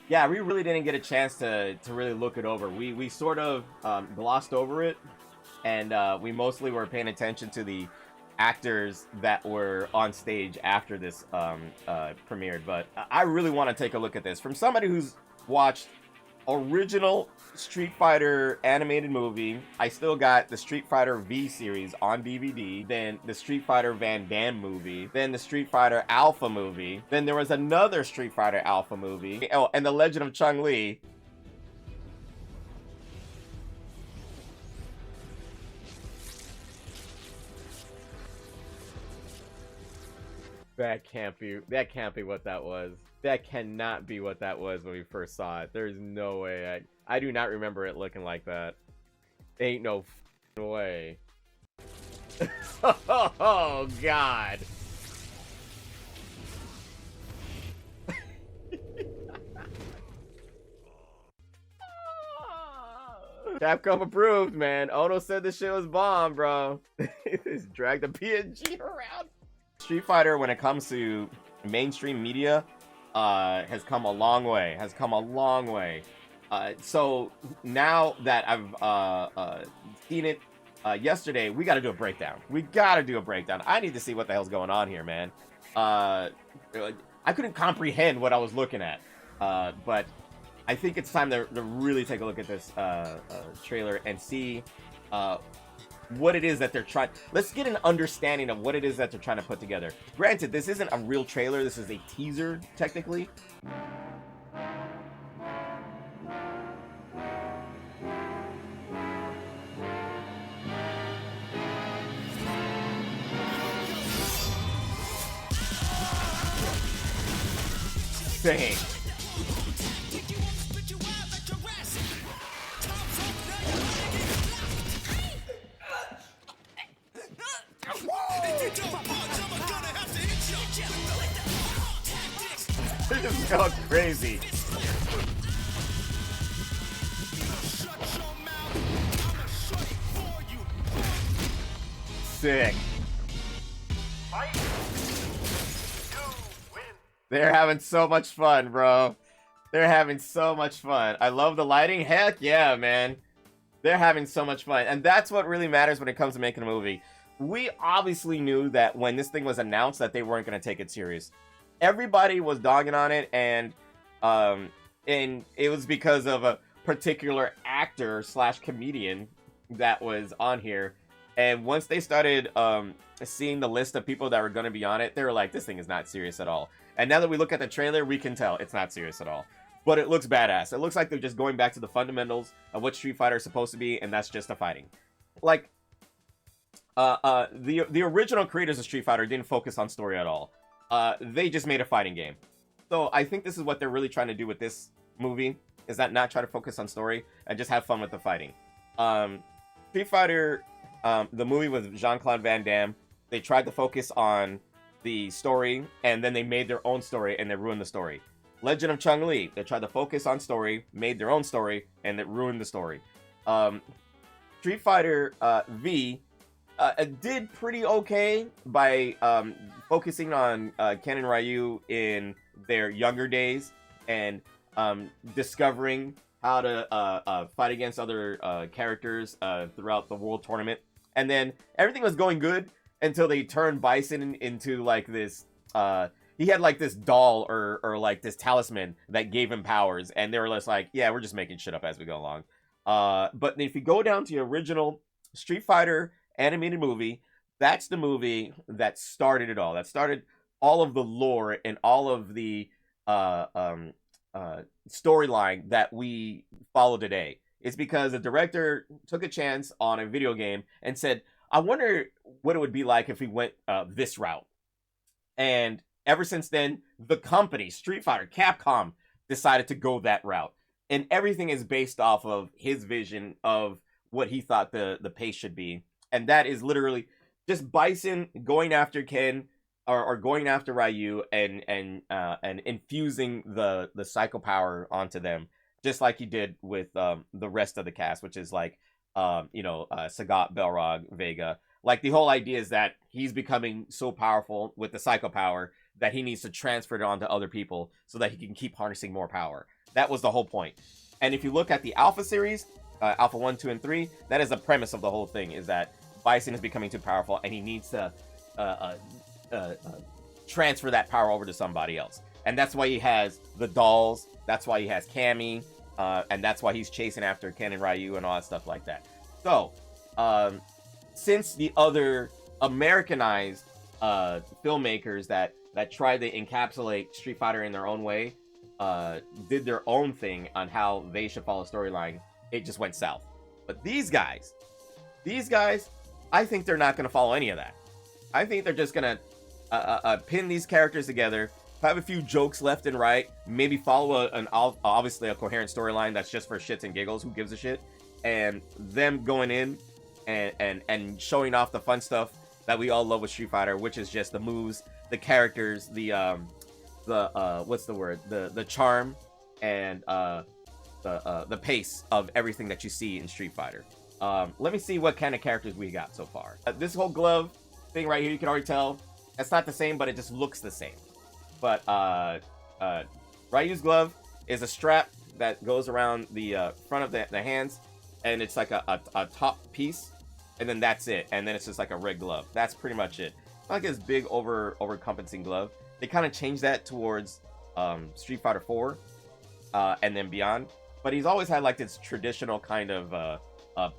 Yeah, we really didn't get a chance to really look it over. We sort of glossed over it, and we mostly were paying attention to the actors that were on stage after this premiered. But I really want to take a look at this from somebody who's watched original Street Fighter animated movie. I still got the Street Fighter V series on DVD, then the Street Fighter Van Damme movie, then the Street Fighter Alpha movie, then there was another Street Fighter Alpha movie, oh, and the Legend of Chun-Li. That can't be what that was. That cannot be what that was when we first saw it. There's no way. I do not remember it looking like that. Ain't no way. Oh god. Capcom approved, man. Ono said this shit was bomb, bro. Just drag the PNG around. Street Fighter, when it comes to mainstream media, has come a long way. So now that I've seen it yesterday, we got to do a breakdown. I need to see what the hell's going on here, man. I couldn't comprehend what I was looking at, but I think it's time to really take a look at this trailer and see what it is that they're trying. Let's get an understanding of what it is that they're trying to put together. Granted, this isn't a real trailer. This is a teaser, technically. Dang. They're just going crazy. Sick. They're having so much fun, bro. They're having so much fun. I love the lighting. Heck yeah, man. They're having so much fun. And that's what really matters when it comes to making a movie. We obviously knew that when this thing was announced that they weren't going to take it serious. Everybody was dogging on it, and it was because of a particular actor slash comedian that was on here. And once they started seeing the list of people that were going to be on it, they were like, this thing is not serious at all. And now that we look at the trailer, we can tell it's not serious at all. But it looks badass. It looks like they're just going back to the fundamentals of what Street Fighter is supposed to be, and that's just the fighting. Like, the original creators of Street Fighter didn't focus on story at all. They just made a fighting game. So I think this is what they're really trying to do with this movie, is that not try to focus on story and just have fun with the fighting. Street Fighter, the movie with Jean-Claude Van Damme, they tried to focus on the story, and then they made their own story, and they ruined the story. Legend of Chun-Li, they tried to focus on story, made their own story, and it ruined the story. Street Fighter V did pretty okay by focusing on Ken and Ryu in their younger days and discovering how to fight against other characters throughout the World Tournament. And then everything was going good until they turned Bison into like this. He had like this doll or like this talisman that gave him powers, and they were just like, yeah, we're just making shit up as we go along. But if you go down to the original Street Fighter animated movie, that's the movie that started it all. That started all of the lore and all of the storyline that we follow today. It's because the director took a chance on a video game and said, I wonder what it would be like if we went this route. And ever since then, the company, Street Fighter, Capcom, decided to go that route. And everything is based off of his vision of what he thought the pace should be. And that is literally just Bison going after Ken or going after Ryu and infusing the psycho power onto them, just like he did with the rest of the cast, which is like Sagat, Belrog, Vega. Like the whole idea is that he's becoming so powerful with the psycho power that he needs to transfer it on to other people so that he can keep harnessing more power. That was the whole point. And if you look at the Alpha series, Alpha 1, 2, and 3, that is the premise of the whole thing, is that Bison is becoming too powerful and he needs to transfer that power over to somebody else. And that's why he has the dolls, that's why he has Cammy, and that's why he's chasing after Ken and Ryu and all that stuff like that. So, since the other Americanized filmmakers that tried to encapsulate Street Fighter in their own way did their own thing on how they should follow storyline, it just went south. But these guys, I think they're not going to follow any of that. I think they're just going to pin these characters together, have a few jokes left and right, maybe follow obviously a coherent storyline that's just for shits and giggles, who gives a shit, and them going in and showing off the fun stuff that we all love with Street Fighter, which is just the moves, the characters, the what's the word, the charm, and the pace of everything that you see in Street Fighter. Let me see what kind of characters we got so far. This whole glove thing right here, you can already tell it's not the same, but it just looks the same. But Ryu's glove is a strap that goes around the front of the hands, and it's like a top piece, and then that's it, and then it's just like a red glove. That's pretty much it. Not like this big overcompassing glove. They kind of changed that towards Street Fighter 4 and then beyond, but he's always had like this traditional kind of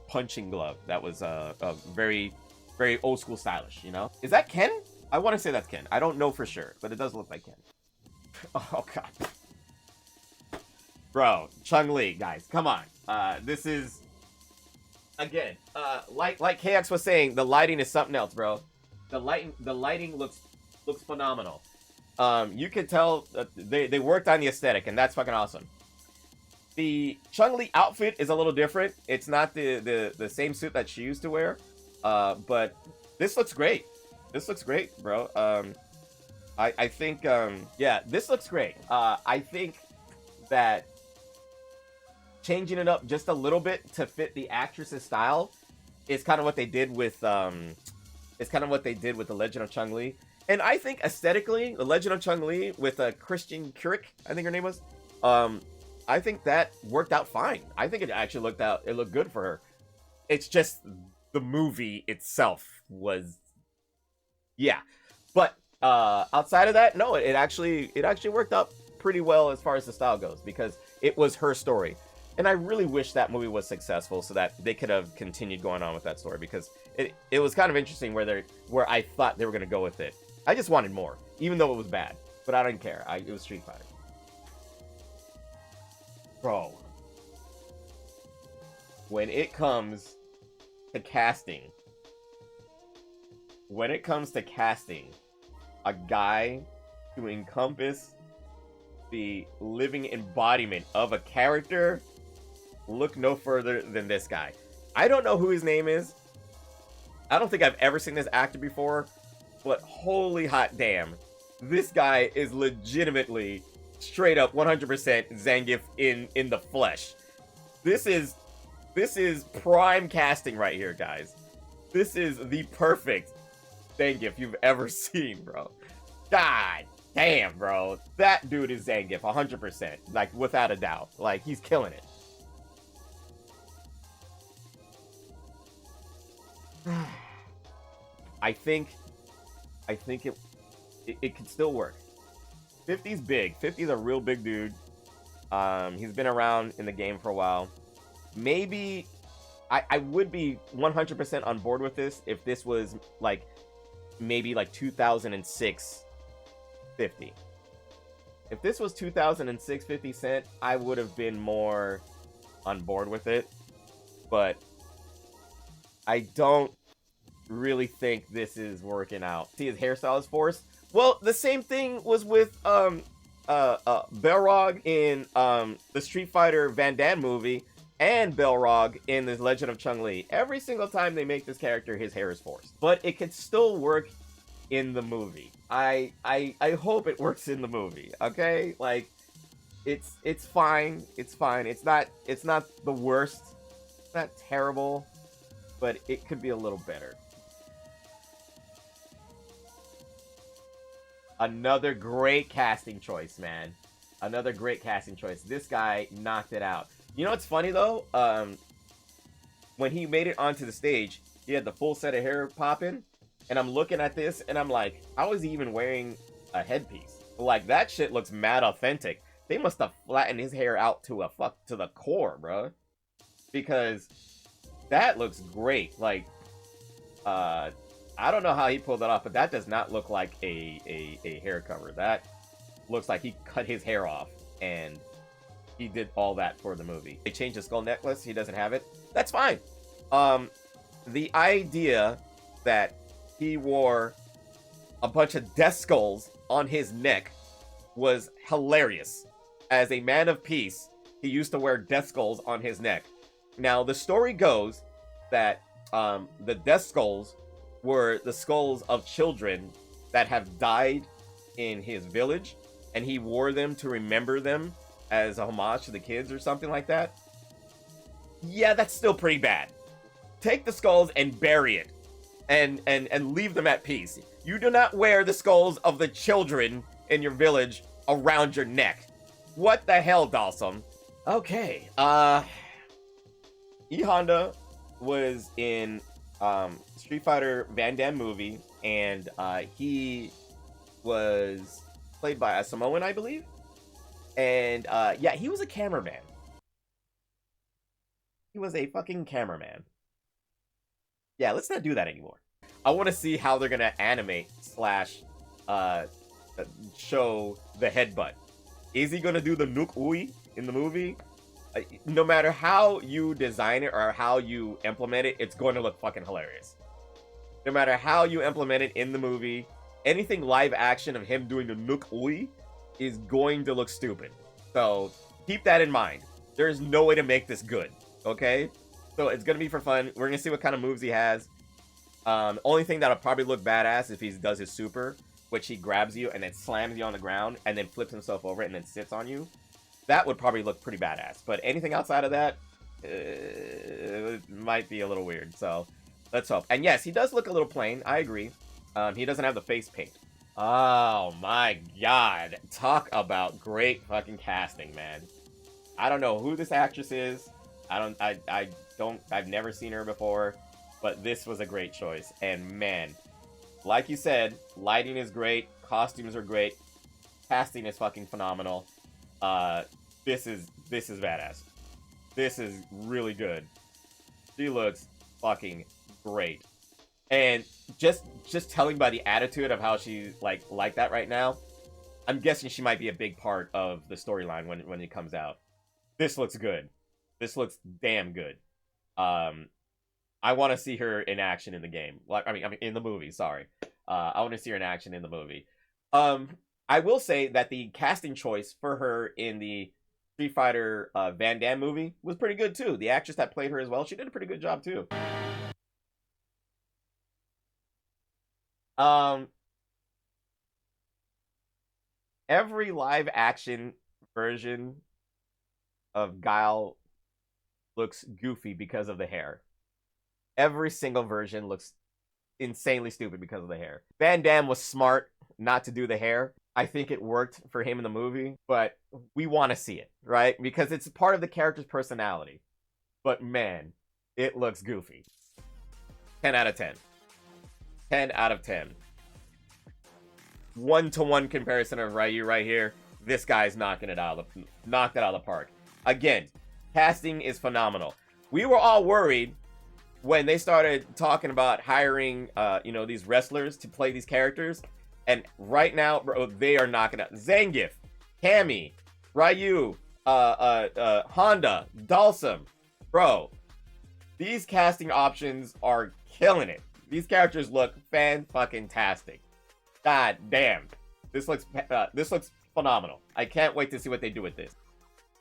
punching glove that was very, very old school stylish, you know? Is that Ken? I want to say that's Ken. I don't know for sure, but it does look like Ken. Oh god. Bro, Chun-Li, guys, come on. This is, again, like KX was saying, the lighting is something else, bro. The lighting looks phenomenal. You can tell they worked on the aesthetic, and that's fucking awesome. The Chun-Li outfit is a little different. It's not the same suit that she used to wear, but this looks great. This looks great, bro. I think, yeah, this looks great. I think that changing it up just a little bit to fit the actress's style is kind of what they did with, it's kind of what they did with The Legend of Chun-Li. And I think aesthetically, The Legend of Chun-Li with Christian Keurig, I think her name was, I think that worked out fine. I think it actually looked good for her. It's just the movie itself was, yeah. But outside of that, no, it actually worked out pretty well as far as the style goes, because it was her story. And I really wish that movie was successful so that they could have continued going on with that story, because it was kind of interesting where I thought they were going to go with it. I just wanted more, even though it was bad. But I didn't care. It was Street Fighter. Bro. When it comes to casting, a guy to encompass the living embodiment of a character, look no further than this guy. I don't know who his name is. I don't think I've ever seen this actor before, but holy hot damn, this guy is legitimately straight up 100% Zangief in the flesh. This is prime casting right here, guys. This is the perfect Zangief you've ever seen, bro. God damn, bro. That dude is Zangief 100%, like without a doubt. Like, he's killing it. I think it could still work. 50's big. 50's a real big dude. He's been around in the game for a while. Maybe I would be 100% on board with this if this was like maybe like 2006 50. If this was 2006 50 Cent, I would have been more on board with it. But I don't really think this is working out. See, his hairstyle is forced. Well, the same thing was with Balrog in the Street Fighter Van Damme movie, and Balrog in The Legend of Chun-Li. Every single time they make this character, his hair is forced. But it could still work in the movie. I hope it works in the movie, okay? Like, it's fine. It's fine. It's not the worst. It's not terrible, but it could be a little better. Another great casting choice, man. Another great casting choice. This guy knocked it out. You know what's funny though? When he made it onto the stage, he had the full set of hair popping, and I'm looking at this and I'm like, how is he even wearing a headpiece? Like, that shit looks mad authentic. They must have flattened his hair out to the core, bro. Because that looks great. Like, I don't know how he pulled that off, but that does not look like a hair cover. That looks like he cut his hair off and he did all that for the movie. They changed the skull necklace. He doesn't have it. That's fine. The idea that he wore a bunch of death skulls on his neck was hilarious. As a man of peace, he used to wear death skulls on his neck. Now, the story goes that the death skulls were the skulls of children that have died in his village, and he wore them to remember them as a homage to the kids or something like that. Yeah, that's still pretty bad. Take the skulls and bury it, and leave them at peace. You do not wear the skulls of the children in your village around your neck. What the hell, Dalsum? Okay, E. Honda was in Street Fighter Van Damme movie, and he was played by a Samoan, I believe. And yeah, he was a cameraman. He was a fucking cameraman. Yeah, let's not do that anymore. I want to see how they're gonna animate slash show the headbutt. Is he gonna do the Nook Ui in the movie? No matter how you design it or how you implement it, it's going to look fucking hilarious. No matter how you implement it in the movie, anything live action of him doing the Nook Ui is going to look stupid. So keep that in mind. There's no way to make this good, okay? So it's gonna be for fun. We're gonna see what kind of moves he has. Only thing that'll probably look badass if he does his super, which he grabs you and then slams you on the ground and then flips himself over it and then sits on you. That would probably look pretty badass. But anything outside of that, it might be a little weird. So let's hope. And yes, he does look a little plain. I agree. He doesn't have the face paint. Oh my god. Talk about great fucking casting, man. I don't know who this actress is. I've never seen her before, but this was a great choice. And man, like you said, lighting is great, costumes are great, casting is fucking phenomenal. This is badass. This is really good. She looks fucking great. And just telling by the attitude of how she's like that right now, I'm guessing she might be a big part of the storyline when it comes out. This looks good. This looks damn good. I want to see her in action in the game. I mean in the movie, sorry. I want to see her in action in the movie. I will say that the casting choice for her in the Street Fighter Van Damme movie was pretty good too. The actress that played her as well, she did a pretty good job too. Every live action version of Guile looks goofy because of the hair. Every single version looks insanely stupid because of the hair. Van Damme was smart not to do the hair. I think it worked for him in the movie, but we want to see it, right? Because it's part of the character's personality. But man, it looks goofy. 10 out of 10. 10 out of 10. 1-to-1 comparison of Ryu right here. This guy's knocked it out of the park. Again, casting is phenomenal. We were all worried when they started talking about hiring, these wrestlers to play these characters. And right now, bro, they are knocking out Zangief, Cammy, Ryu, Honda, Dalsum. Bro, these casting options are killing it. These characters look fan-fucking-tastic. God damn. This looks phenomenal. I can't wait to see what they do with this.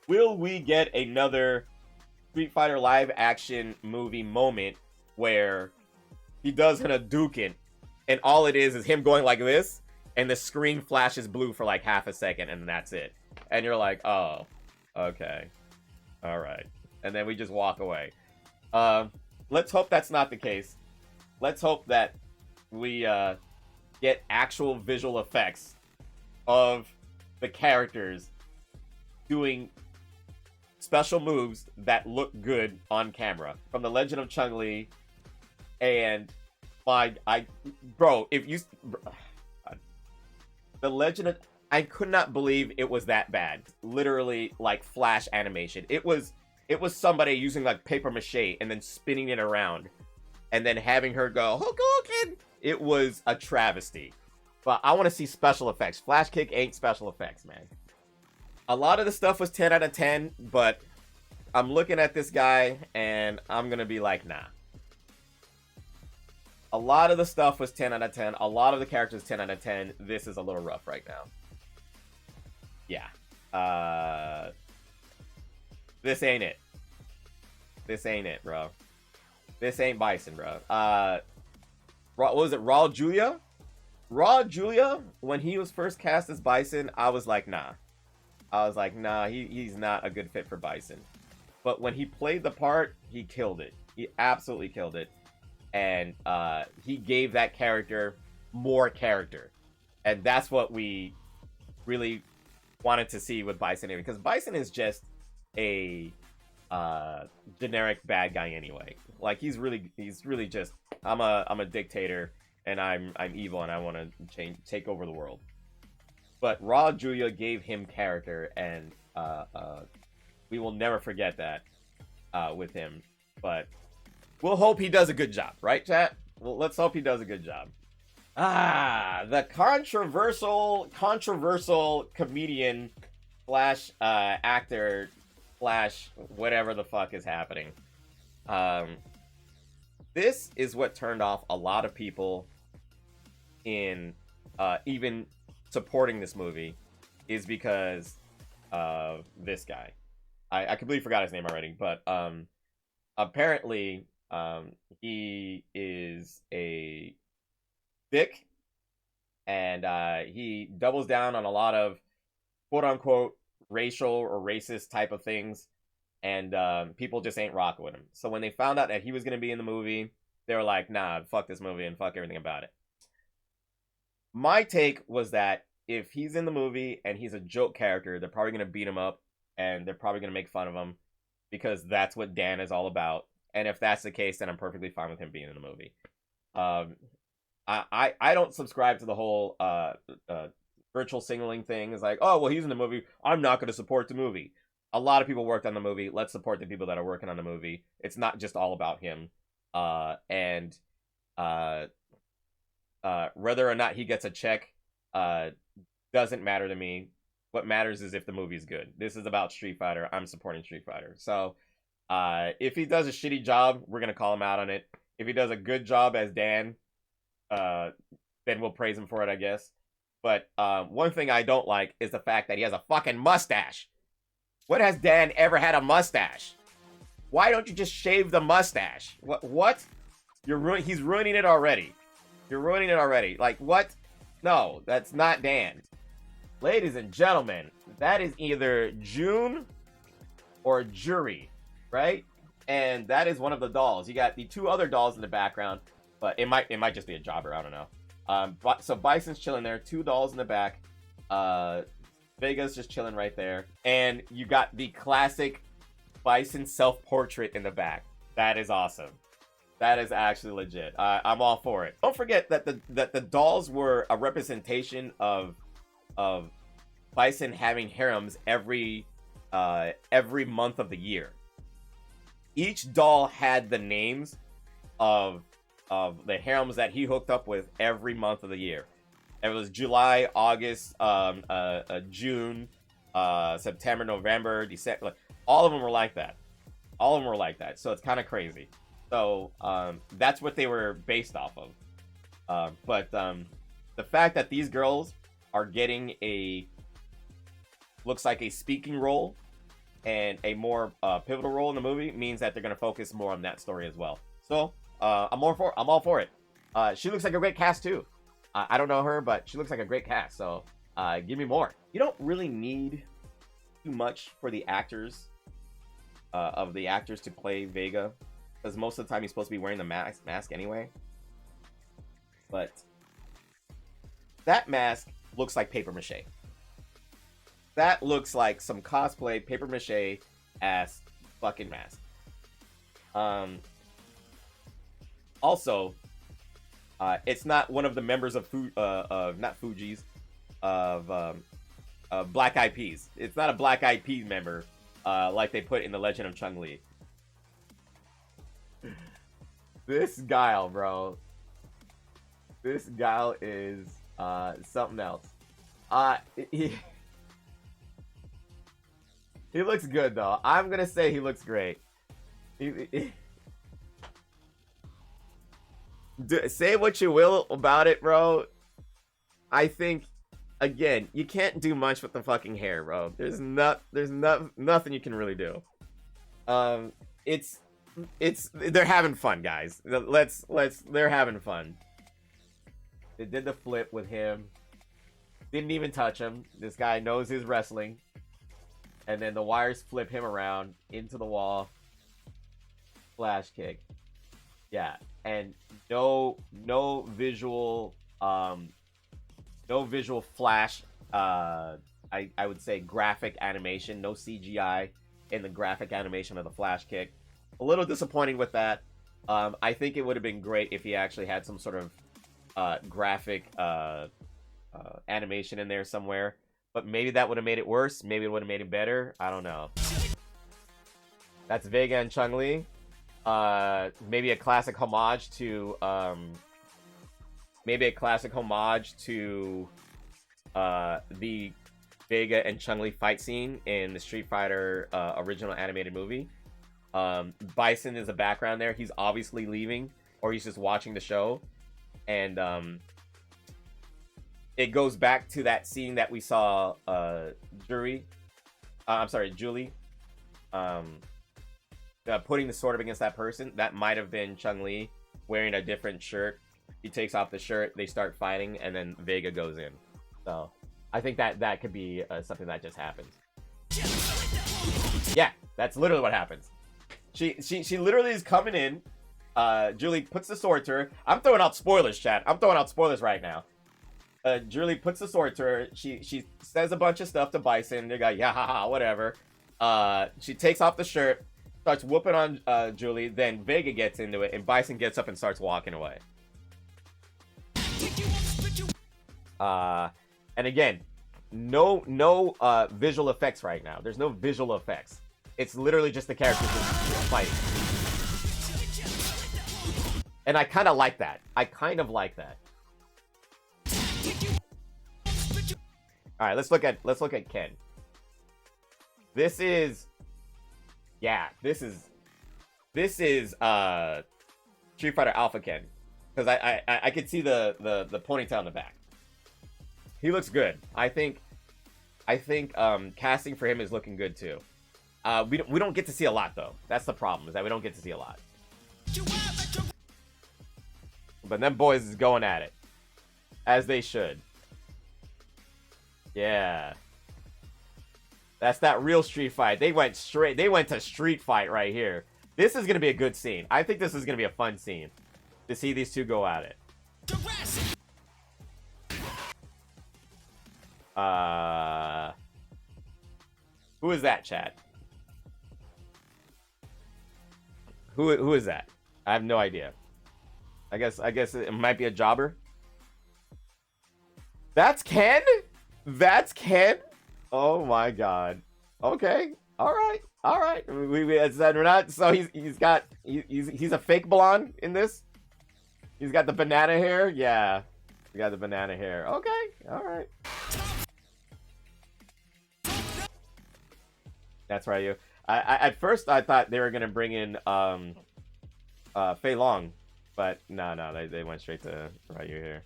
Will we get another Street Fighter live action movie moment where he does an Hadouken and all it is him going like this and the screen flashes blue for like half a second and that's it. And you're like, oh, okay. All right. And then we just walk away. Let's hope that's not the case. Let's hope that we get actual visual effects of the characters doing special moves that look good on camera. From The Legend of Chun-Li and bro, if you The Legend of, I could not believe it was that bad. Literally like flash animation. It was somebody using like paper mache and then spinning it around and then having her go Hokoken. It was a travesty. But I want to see special effects. Flash kick ain't special effects, man. A lot of the stuff was 10 out of 10, but I'm looking at this guy and I'm gonna be like, nah. A lot of the stuff was 10 out of 10. A lot of the characters 10 out of 10. This is a little rough right now. Yeah. This ain't it. This ain't it, bro. This ain't Bison, bro. What was it? Raw Julia? Raw Julia, when he was first cast as Bison, I was like, nah. I was like, nah, he's not a good fit for Bison. But when he played the part, he killed it. He absolutely killed it. And he gave that character more character. And that's what we really wanted to see with Bison anyway. Because Bison is just a generic bad guy anyway. Like he's really just I'm a dictator and I'm evil and I want to take over the world. But Raw Julia gave him character, and we will never forget that with him. But we'll hope he does a good job, right, chat? Well, let's hope he does a good job. The controversial comedian slash actor slash whatever the fuck is happening. This is what turned off a lot of people in even supporting this movie, is because of this guy. I completely forgot his name already, but apparently he is a dick, and he doubles down on a lot of quote-unquote racial or racist type of things, and people just ain't rocking with him. So when they found out that he was going to be in the movie, they were like, nah, fuck this movie and fuck everything about it. My take was that if he's in the movie and he's a joke character, they're probably going to beat him up and they're probably going to make fun of him, because that's what Dan is all about. And if that's the case, then I'm perfectly fine with him being in the movie. I don't subscribe to the whole virtual signaling thing. It's like, oh, well, he's in the movie, I'm not going to support the movie. A lot of people worked on the movie. Let's support the people that are working on the movie. It's not just all about him. Whether or not he gets a check doesn't matter to me. What matters is if the movie's good. This is about Street Fighter. I'm supporting Street Fighter. So if he does a shitty job, we're going to call him out on it. If he does a good job as Dan, then we'll praise him for it, I guess. But one thing I don't like is the fact that he has a fucking mustache. When has Dan ever had a mustache? Why don't you just shave the mustache? What? He's ruining it already. You're ruining it already. Like, what? No, that's not Dan. Ladies and gentlemen, that is either June or Jury, right? And that is one of the dolls. You got the two other dolls in the background, but it might just be a jobber. I don't know. So Bison's chilling there. Two dolls in the back. Vega's just chilling right there. And you got the classic Bison self-portrait in the back. That is awesome. That is actually legit. I'm all for it. Don't forget that the dolls were a representation of Bison having harems every month of the year. Each doll had the names of the harems that he hooked up with every month of the year. It was July, August, June, September, November, December. Like, all of them were like that. All of them were like that. So it's kind of crazy. So that's what they were based off of. But the fact that these girls are getting looks like a speaking role and a more pivotal role in the movie means that they're going to focus more on that story as well. So I'm all for it. She looks like a great cast too. I don't know her, but she looks like a great cast. So give me more. You don't really need too much for the actors to play Vega, because most of the time he's supposed to be wearing the mask anyway. But that mask looks like paper mache. That looks like some cosplay paper mache ass fucking mask. Also, it's not one of the members of not Fuji's, of Black Eyed Peas. It's not a Black Eyed Peas member, like they put in the Legend of Chun-Li. This Guile, bro. This Guile is something else. He looks good though. I'm gonna say he looks great. Say what you will about it, bro. I think, again, you can't do much with the fucking hair, bro. There's nothing you can really do. They're having fun, guys. They're having fun. They did the flip with him. Didn't even touch him. This guy knows his wrestling. And then the wires flip him around into the wall. Flash kick. Yeah, and no visual flash, I would say graphic animation, no CGI in the graphic animation of the flash kick. A little disappointing with that. I think it would have been great if he actually had some sort of graphic animation in there somewhere. But maybe that would have made it worse. Maybe it would have made it better. I don't know. That's Vega and Chun-Li. Maybe a classic homage to the Vega and Chun-Li fight scene in the Street Fighter original animated movie. Bison is a background there. He's obviously leaving, or he's just watching the show, and it goes back to that scene that we saw Julie putting the sword up against that person. That might have been Chun-Li wearing a different shirt. He takes off the shirt, they start fighting, and then Vega goes in. So I think that could be something that just happens. Yeah, that's literally what happens. She literally is coming in. Julie puts the sword to her. I'm throwing out spoilers, chat. I'm throwing out spoilers right now. Julie puts the sword to her. She says a bunch of stuff to Bison. They go, yeah, haha, whatever. She takes off the shirt, starts whooping on Julie. Then Vega gets into it, and Bison gets up and starts walking away. And again, no visual effects right now. There's no visual effects. It's literally just the characters fighting. And I kind of like that. All right, let's look at Ken. This is Street Fighter Alpha Ken, because I could see the ponytail in the back. He looks good. I think casting for him is looking good too. We don't get to see a lot though. That's the problem, is that we don't get to see a lot. But them boys is going at it, as they should. Yeah. That's that real street fight. They went to street fight right here. This is going to be a good scene. I think this is going to be a fun scene to see these two go at it. Who is that, chat? Who is that? I have no idea. I guess it might be a jobber. That's Ken? That's Ken? Oh my god. Okay. All right. We're not. So he's a fake blonde in this. He's got the banana hair. Yeah, he got the banana hair. Okay. All right. That's right. You. At first I thought they were gonna bring in Fei Long, but no, they went straight to Ryu here.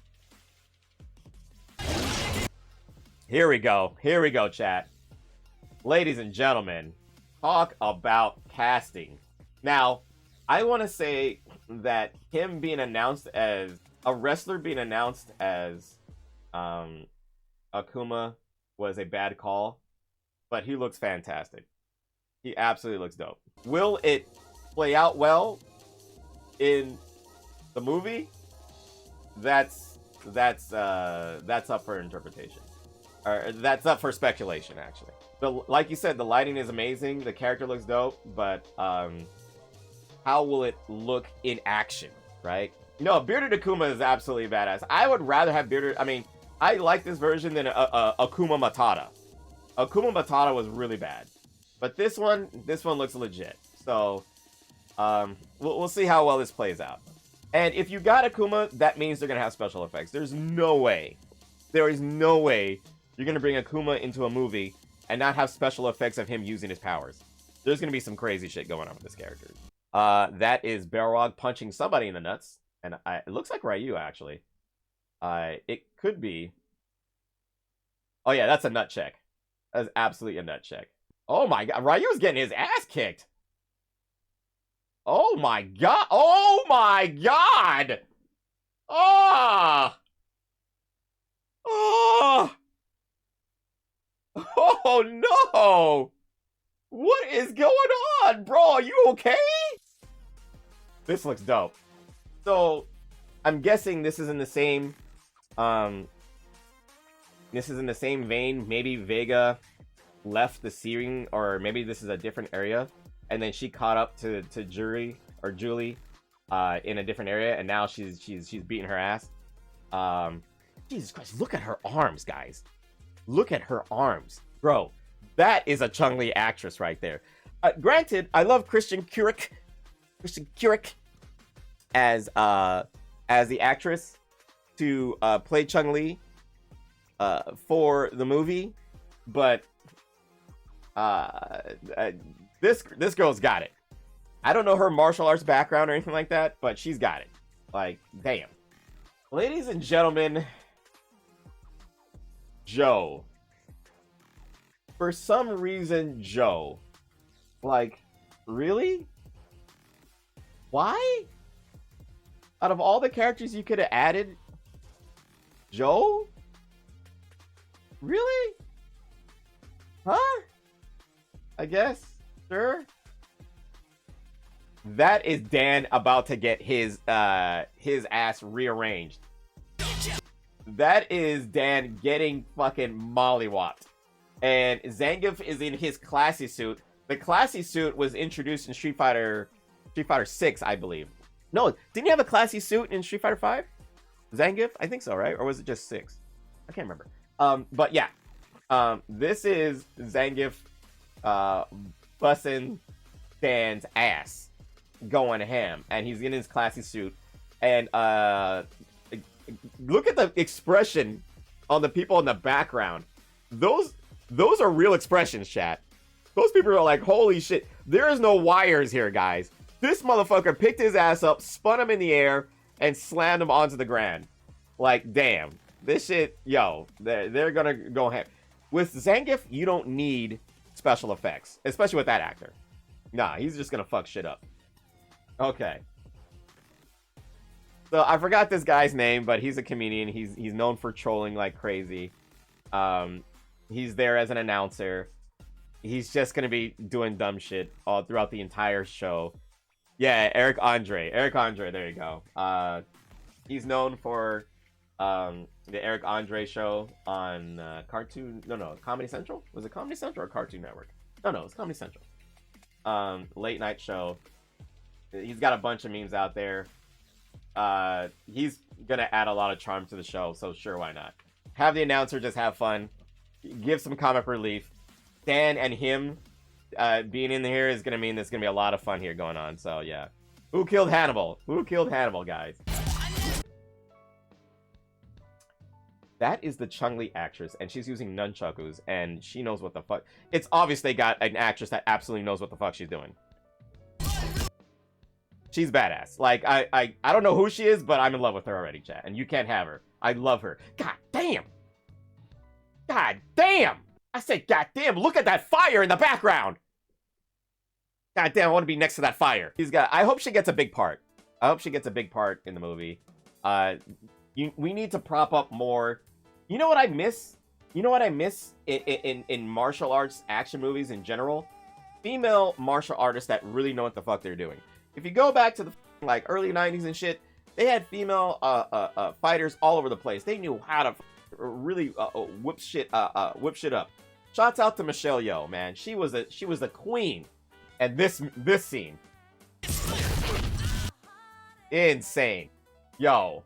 Here we go, chat. Ladies and gentlemen, talk about casting. Now, I want to say that him being announced as a wrestler being announced as Akuma was a bad call, but he looks fantastic. He absolutely looks dope. Will it play out well in the movie? That's up for interpretation. Or that's up for speculation, actually. But like you said, the lighting is amazing. The character looks dope, but how will it look in action, right? No, bearded Akuma is absolutely badass. I would rather have bearded. I mean, I like this version than Akuma Matata. Akuma Matata was really bad, but this one looks legit. So we'll see how well this plays out. And if you got Akuma, that means they're gonna have special effects. There is no way you're gonna bring Akuma into a movie and not have special effects of him using his powers. There's gonna be some crazy shit going on with this character. That is Brog punching somebody in the nuts, and it looks like Ryu actually. It could be. Oh yeah, that's a nut check. That's absolutely a nut check. Oh my god, Ryu's getting his ass kicked. Oh my god. Oh my god. Oh. Oh. Oh no. What is going on, bro? Are you okay? This looks dope. So, I'm guessing this is in the same vein. Maybe Vega left the searing, or maybe this is a different area, and then she caught up to Julie in a different area, and now she's beating her ass. Jesus Christ, look at her arms, guys. Look at her arms, bro. That is a Chun-Li actress right there. Granted, I love Kristen Curick as the actress to play Chun-Li for the movie, but this girl's got it. I don't know her martial arts background or anything like that, but she's got it. Like, damn. Ladies and gentlemen, Joe. For some reason, Joe. Like, really? Why? Out of all the characters you could have added, Joe? Really? Huh? I guess. Sure. That is Dan about to get his ass rearranged. That is Dan getting fucking mollywopped. And Zangief is in his classy suit. The classy suit was introduced in Street Fighter 6, I believe. No, didn't he have a classy suit in Street Fighter 5? Zangief? I think so, right? Or was it just 6? I can't remember. But yeah. This is Zangief busting Dan's ass, going ham, and he's in his classy suit. And look at the expression on the people in the background. Those are real expressions, chat. Those people are like, holy shit. There is no wires here, guys. This motherfucker picked his ass up, spun him in the air, and slammed him onto the ground. Like, damn. This shit, yo, they're gonna go ham. With Zangief, you don't need special effects, especially with that actor. Nah, he's just gonna fuck shit up. Okay. So I forgot this guy's name, but he's a comedian. He's known for trolling like crazy. He's there as an announcer. He's just gonna be doing dumb shit all throughout the entire show. Yeah, Eric Andre. There you go. He's known for the Eric Andre show on Cartoon. No, Comedy Central. Was it Comedy Central or Cartoon Network? No, it's Comedy Central. Late night show. He's got a bunch of memes out there. He's gonna add a lot of charm to the show, so sure, why not? Have the announcer just have fun, give some comic relief. Dan and him being in here is gonna mean there's gonna be a lot of fun here going on. So yeah, who killed Hannibal? Who killed Hannibal, guys? That is the Chun-Li actress, and she's using nunchakus, and she knows what the fuck. It's obvious they got an actress that absolutely knows what the fuck she's doing. She's badass. Like, I don't know who she is, but I'm in love with her already, chat. And you can't have her. I love her. God damn. God damn. I said, God damn. Look at that fire in the background. God damn, I want to be next to that fire. I hope she gets a big part. I hope she gets a big part in the movie. We need to prop up more. You know what I miss? You know what I miss in martial arts action movies in general? Female martial artists that really know what the fuck they're doing. If you go back to the early 90s and shit, they had female fighters all over the place. They knew how to really whip shit up. Shouts out to Michelle Yeoh, man. She was the queen. And this scene, insane. Yo,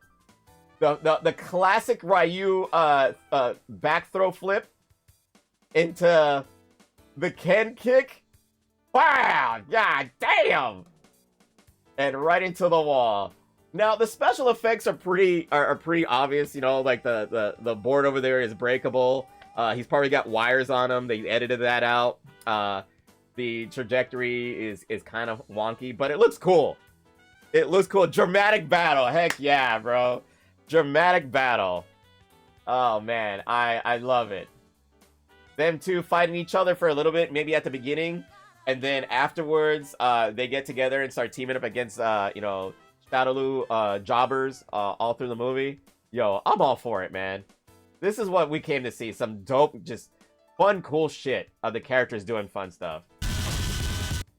the classic Ryu back throw flip into the Ken kick. Wow, god damn. And right into the wall. Now the special effects are pretty obvious, you know, like the board over there is breakable. He's probably got wires on him. They edited that out. The trajectory is kind of wonky, but it looks cool. It looks cool. Dramatic battle. Heck yeah, bro. Dramatic battle. Oh man, I love it. Them two fighting each other for a little bit, maybe at the beginning, and then afterwards, they get together and start teaming up against you know, Shadowloo jobbers all through the movie. Yo, I'm all for it, man. This is what we came to see. Some dope, just fun, cool shit of the characters doing fun stuff.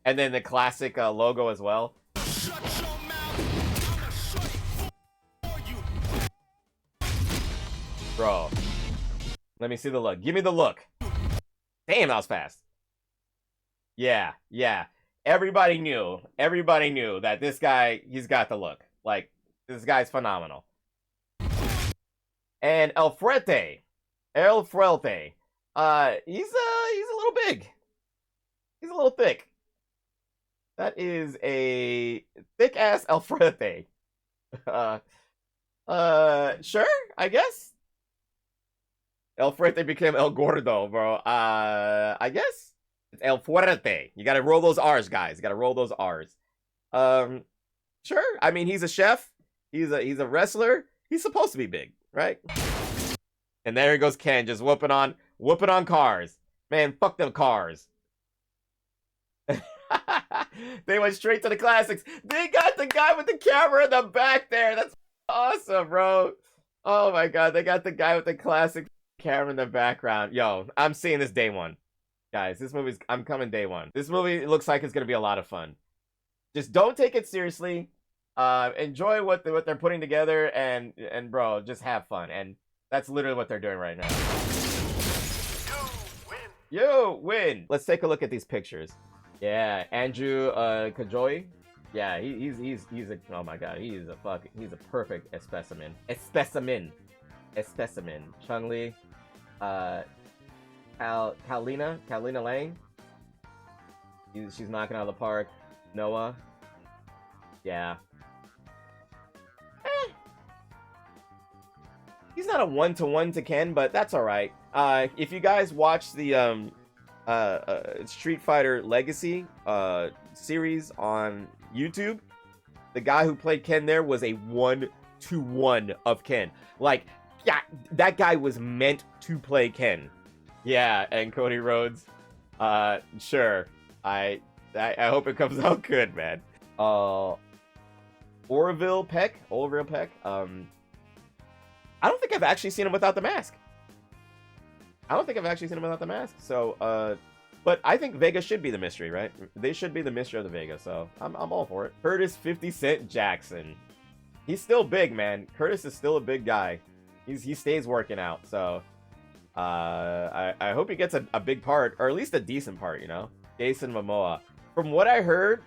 And then the classic logo as well. Shut your mouth. I'm gonna shut you. Bro, let me see the look. Give me the look. Damn, that was fast. Yeah. Everybody knew that this guy, he's got the look. Like, this guy's phenomenal. And El Fuerte, he's a little big. He's a little thick. That is a thick ass El Fuerte. Sure, I guess. El Fuerte became El Gordo, bro. I guess. It's El Fuerte. You gotta roll those R's, guys. You gotta roll those R's. Sure. I mean, he's a chef. He's a wrestler. He's supposed to be big, right? And there he goes, Ken, just whooping on cars. Man, fuck them cars. They went straight to the classics. They got the guy with the camera in the back there. That's awesome, bro. Oh my god, they got the guy with the classic camera in the background. Yo, I'm seeing this day one. Guys, I'm coming day one. This movie looks like it's gonna be a lot of fun. Just don't take it seriously. Enjoy what they're putting together, and bro, just have fun. And that's literally what they're doing right now. You win. Let's take a look at these pictures. Yeah, Andrew Kajoy. Yeah, he's a, oh my god, he's a perfect specimen. Chun-Li, Kalina Lang. She's knocking out of the park. Noah. Yeah. He's not a one-to-one to Ken, but that's alright. If you guys watch the Street Fighter Legacy series on YouTube, the guy who played Ken there was a 1-to-1 of Ken. Like, yeah, that guy was meant to play Ken. Yeah, and Cody Rhodes. Sure. I hope it comes out good, man. Orville Peck. I don't think I've actually seen him without the mask. So, but I think Vega should be the mystery, right? They should be the mystery of the Vega, so I'm all for it. Curtis 50 Cent Jackson. He's still big, man. Curtis is still a big guy. He stays working out, so I hope he gets a big part, or at least a decent part, you know? Jason Momoa. From what I heard,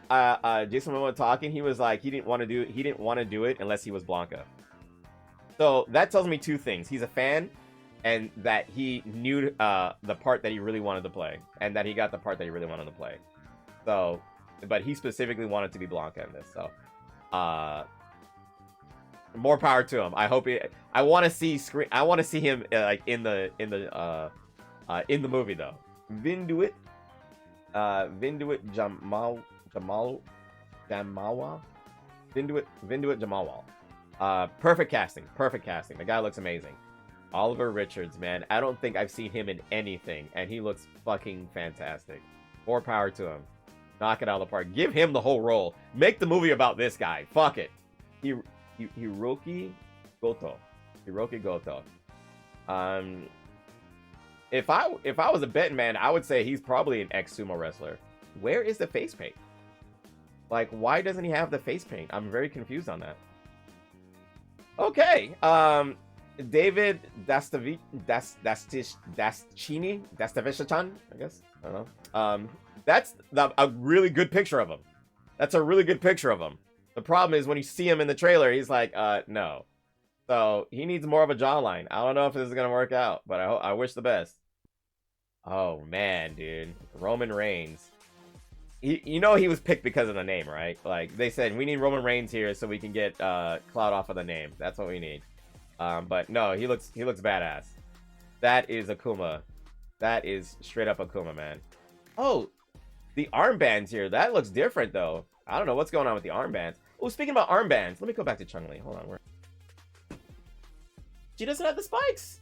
Jason Momoa talking, he was like he didn't want to do it unless he was Blanca. So that tells me two things. He's a fan, and that he knew the part that he really wanted to play, and that he got the part that he really wanted to play. So, but he specifically wanted to be Blanca in this. So, more power to him. I hope I want to see him like in the movie though. Vinduit Jamawa. Vinduit Jamawa. Perfect casting. The guy looks amazing. Oliver Richards, man. I don't think I've seen him in anything, and he looks fucking fantastic. More power to him. Knock it out of the park. Give him the whole role. Make the movie about this guy. Fuck it. Hiroki Goto. If I was a betting man, I would say he's probably an ex-sumo wrestler. Where is the face paint? Like, why doesn't he have the face paint? I'm very confused on that. Okay. David Dastavishchan, I guess. I don't know. That's a really good picture of him. That's a really good picture of him. The problem is when you see him in the trailer, he's like, no. So he needs more of a jawline. I don't know if this is gonna work out, but I wish the best. Oh man, dude, Roman Reigns. You know he was picked because of the name, right? Like they said, we need Roman Reigns here so we can get clout off of the name. That's what we need. But no, he looks badass. That is Akuma. That is straight up Akuma, man. Oh, the armbands here. That looks different though. I don't know what's going on with the armbands. Oh, speaking about armbands, let me go back to Chun-Li. Hold on, she doesn't have the spikes.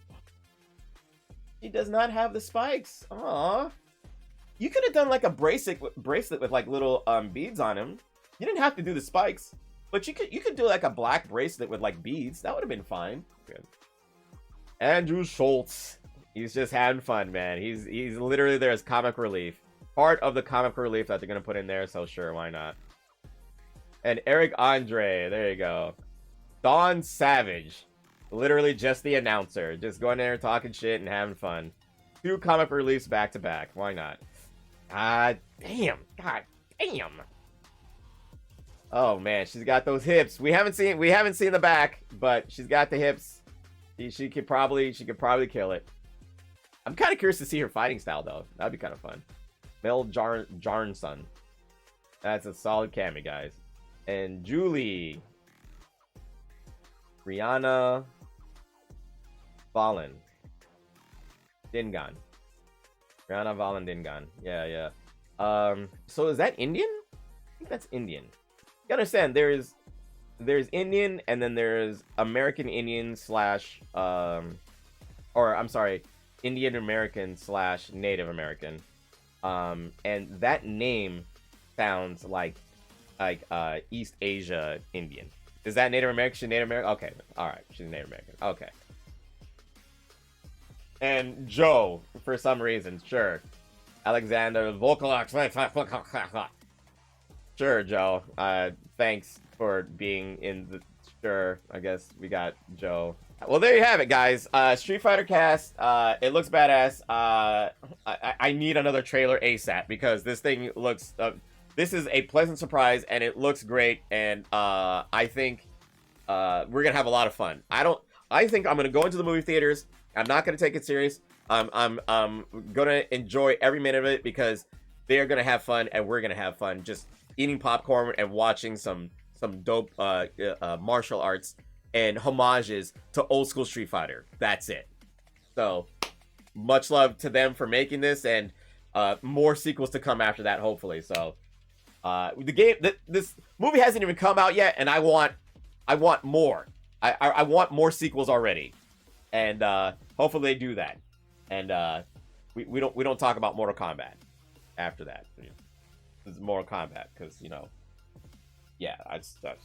She does not have the spikes. Aww. You could have done like a bracelet with like little beads on him. You didn't have to do the spikes, but you could do like a black bracelet with like beads. That would have been fine. Good. Andrew Schultz. He's just having fun, man. He's literally there as comic relief. Part of the comic relief that they're gonna put in there, so sure, why not? And Eric Andre, there you go. Don Savage. Literally just the announcer. Just going there talking shit and having fun. 2 comic reliefs back to back. Why not? Damn. God damn. Oh man, she's got those hips. We haven't seen the back, but she's got the hips. She could probably kill it. I'm kind of curious to see her fighting style though. That'd be kind of fun. Mel Jarnson. That's a solid cami, guys. And Julie. Rihanna Valen Dingan. Rihanna Valen Dingan. Yeah. So is that Indian? I think that's Indian. You understand, there's Indian and then there's American Indian slash or I'm sorry, Indian American slash Native American. And that name sounds like East Asia Indian. Is that Native American? She's Native American? Okay. Alright. She's Native American. Okay. And Joe, for some reason. Sure. Alexander Volkalax. Sure, Joe. Thanks for being in the... Sure. I guess we got Joe. Well, there you have it, guys. Street Fighter cast. It looks badass. I need another trailer ASAP because this thing looks... this is a pleasant surprise, and it looks great, and I think we're gonna have a lot of fun. I think I'm gonna go into the movie theaters. I'm not gonna take it serious. I'm gonna enjoy every minute of it because they're gonna have fun, and we're gonna have fun just eating popcorn and watching some dope martial arts and homages to old school Street Fighter. That's it. So much love to them for making this, and more sequels to come after that, hopefully. So. This movie hasn't even come out yet, and I want more. I want more sequels already, and hopefully they do that. And we don't talk about Mortal Kombat after that. This is Mortal Kombat because yeah, I'm just gonna